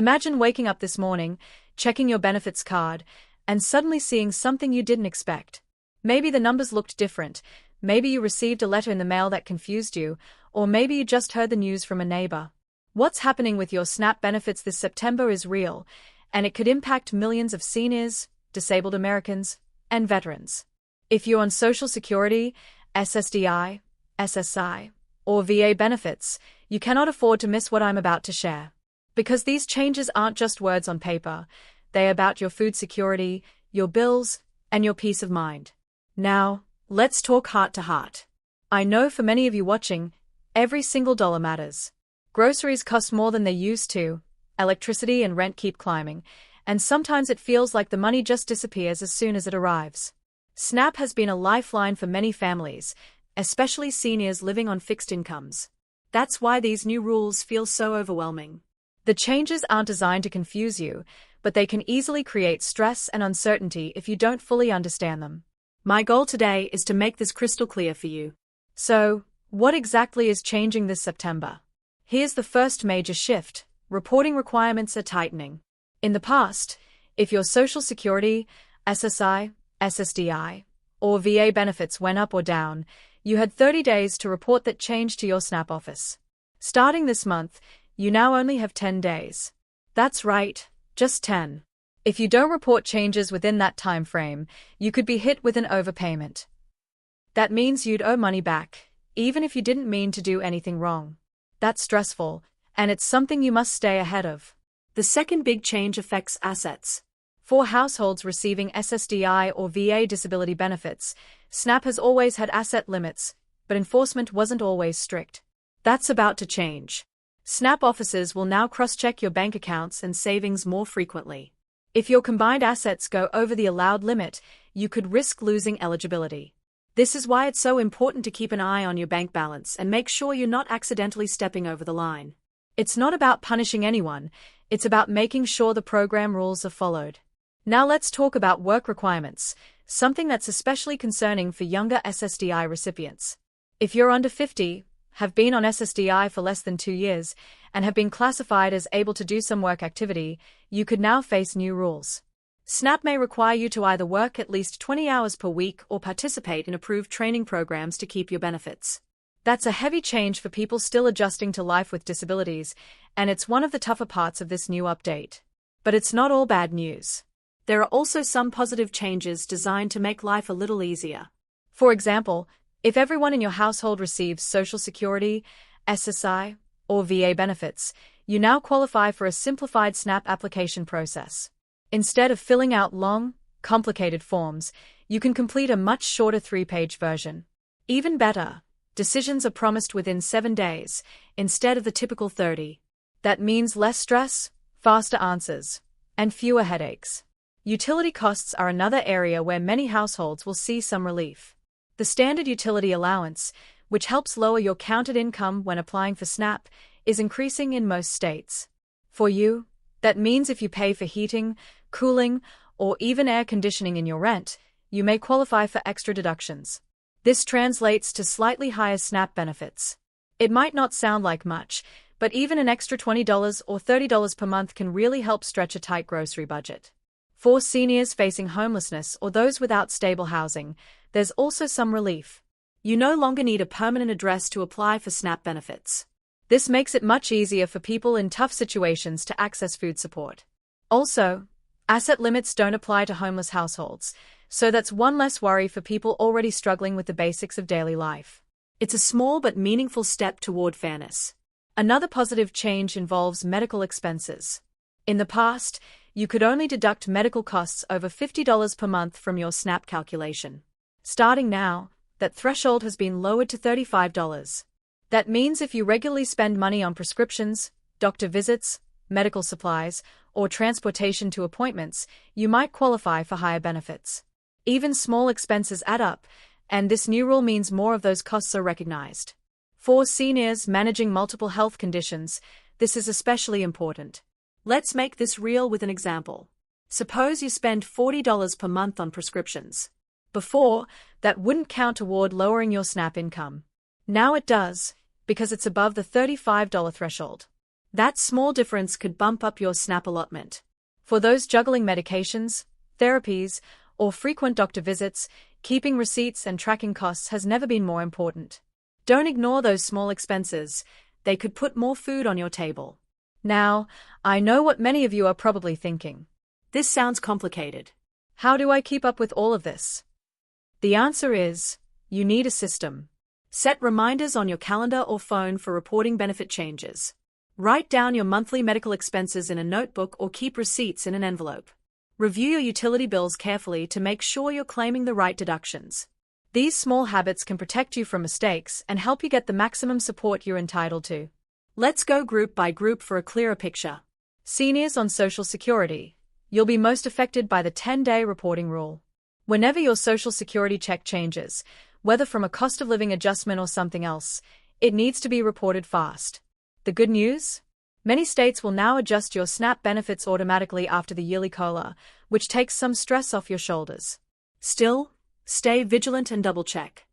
Imagine waking up this morning, checking your benefits card, and suddenly seeing something you didn't expect. Maybe the numbers looked different, maybe you received a letter in the mail that confused you, or maybe you just heard the news from a neighbor. What's happening with your SNAP benefits this September is real, and it could impact millions of seniors, disabled Americans, and veterans. If you're on Social Security, SSDI, SSI, or VA benefits, you cannot afford to miss what I'm about to share. Because these changes aren't just words on paper, they're about your food security, your bills, and your peace of mind. Now, let's talk heart to heart. I know for many of you watching, every single dollar matters. Groceries cost more than they used to, electricity and rent keep climbing, and sometimes it feels like the money just disappears as soon as it arrives. SNAP has been a lifeline for many families, especially seniors living on fixed incomes. That's why these new rules feel so overwhelming. The changes aren't designed to confuse you, but they can easily create stress and uncertainty if you don't fully understand them. My goal today is to make this crystal clear for you. So, what exactly is changing this September? Here's the first major shift: reporting requirements are tightening. In the past, if your Social Security, SSI, SSDI, or VA benefits went up or down, you had 30 days to report that change to your SNAP office. Starting this month, you now only have 10 days. That's right, just 10. If you don't report changes within that time frame, you could be hit with an overpayment. That means you'd owe money back, even if you didn't mean to do anything wrong. That's stressful, and it's something you must stay ahead of. The second big change affects assets. For households receiving SSDI or VA disability benefits, SNAP has always had asset limits, but enforcement wasn't always strict. That's about to change. SNAP officers will now cross-check your bank accounts and savings more frequently. If your combined assets go over the allowed limit, you could risk losing eligibility. This is why it's so important to keep an eye on your bank balance and make sure you're not accidentally stepping over the line. It's not about punishing anyone, it's about making sure the program rules are followed. Now let's talk about work requirements, something that's especially concerning for younger SSDI recipients. If you're under 50, have been on SSDI for less than 2 years, and have been classified as able to do some work activity, you could now face new rules. SNAP may require you to either work at least 20 hours per week or participate in approved training programs to keep your benefits. That's a heavy change for people still adjusting to life with disabilities, and it's one of the tougher parts of this new update. But it's not all bad news. There are also some positive changes designed to make life a little easier. For example, if everyone in your household receives Social Security, SSI, or VA benefits, you now qualify for a simplified SNAP application process. Instead of filling out long, complicated forms, you can complete a much shorter 3-page version. Even better, decisions are promised within 7 days, instead of the typical 30. That means less stress, faster answers, and fewer headaches. Utility costs are another area where many households will see some relief. The standard utility allowance, which helps lower your counted income when applying for SNAP, is increasing in most states. For you, that means if you pay for heating, cooling, or even air conditioning in your rent, you may qualify for extra deductions. This translates to slightly higher SNAP benefits. It might not sound like much, but even an extra $20 or $30 per month can really help stretch a tight grocery budget. For seniors facing homelessness or those without stable housing, there's also some relief. You no longer need a permanent address to apply for SNAP benefits. This makes it much easier for people in tough situations to access food support. Also, asset limits don't apply to homeless households, so that's one less worry for people already struggling with the basics of daily life. It's a small but meaningful step toward fairness. Another positive change involves medical expenses. In the past, you could only deduct medical costs over $50 per month from your SNAP calculation. Starting now, that threshold has been lowered to $35. That means if you regularly spend money on prescriptions, doctor visits, medical supplies, or transportation to appointments, you might qualify for higher benefits. Even small expenses add up, and this new rule means more of those costs are recognized. For seniors managing multiple health conditions, this is especially important. Let's make this real with an example. Suppose you spend $40 per month on prescriptions. Before, that wouldn't count toward lowering your SNAP income. Now it does, because it's above the $35 threshold. That small difference could bump up your SNAP allotment. For those juggling medications, therapies, or frequent doctor visits, keeping receipts and tracking costs has never been more important. Don't ignore those small expenses. They could put more food on your table. Now, I know what many of you are probably thinking. This sounds complicated. How do I keep up with all of this? The answer is, you need a system. Set reminders on your calendar or phone for reporting benefit changes. Write down your monthly medical expenses in a notebook or keep receipts in an envelope. Review your utility bills carefully to make sure you're claiming the right deductions. These small habits can protect you from mistakes and help you get the maximum support you're entitled to. Let's go group by group for a clearer picture. Seniors on Social Security. You'll be most affected by the 10-day reporting rule. Whenever your Social Security check changes, whether from a cost of living adjustment or something else, it needs to be reported fast. The good news? Many states will now adjust your SNAP benefits automatically after the yearly COLA, which takes some stress off your shoulders. Still, stay vigilant and double-check.